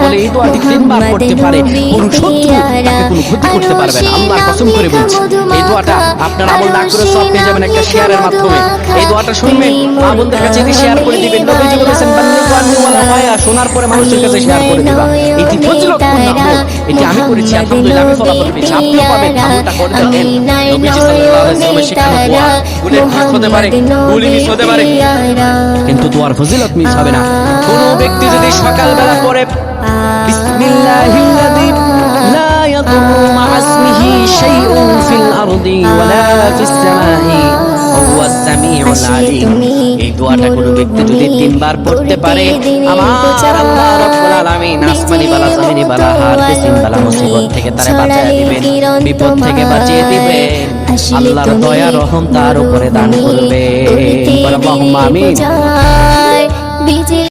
তাহলে এই দোয়াটি 3 বার করতে পারে, কোন শত্রু তাকে কোনো ক্ষতি করতে পারবে না। আল্লাহর কসম করে বলছি, এই দোয়াটা আপনার আমল না করে সব পেয়ে যাবেন একটা শেয়ারের মাধ্যমে। এই দোয়াটা শুনবেন, আমাদের কাছে এটি শেয়ার করে দিবেন। নবীজি বলেছেন বাল্লিগু আন্নি ওয়ালাউ আয়া, শোনার পরে মানুষের কাছে শেয়ার করে দিবা। এটি ফজিলতপূর্ণ আমল, এটি আমি করেছি, আলহামদুলিল্লাহ আমি ফলাফল পেয়েছি, আপনিও পাবেন। আমলটা করে দেখেন। নবীজি সাল্লাল্লাহু আলাইহি ওয়াসাল্লামের শেখানো দোয়া, ভুলে মিস হতে পারে, ভুলে মিস হতে পারে, কিন্তু দোয়ার ফজিলত মিস হবে না। কোন ব্যক্তি যদি সকালবেলা পড়ে বিসমিল্লাহিল্লাযী লা ইয়াদুররু মা ইসমিহি শাইউন ফিল আরদি ওয়ালা ফিস সামাই ওয়া হুয়াস সামিউল আলিম, এই দোয়াটা কোন ব্যক্তি যদি 3 বার পড়তে পারে, আমার আল্লাহ রাব্বুল আলামিন আসমানি বালা জমিনি বালা হাদিসিন বালা মুসিবত থেকে তারে বাঁচিয়ে দিবেন, বিপদ থেকে বাঁচিয়ে দিবেন। আল্লাহর দয়া রহম তার উপরে দান করবে। আমিন।